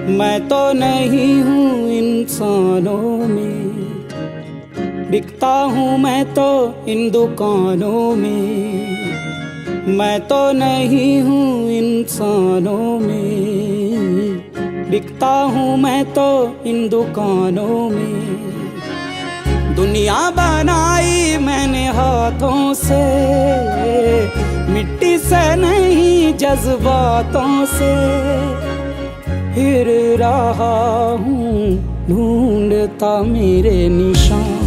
मैं तो नहीं हूँ इंसानों में, बिकता हूँ मैं तो इन दुकानों में। मैं तो नहीं हूँ इंसानों में, बिकता हूँ मैं तो इन दुकानों में। दुनिया बनाई मैंने हाथों से, मिट्टी से नहीं जज्बातों से। फिर रहा हूँ ढूंढता मेरे निशान।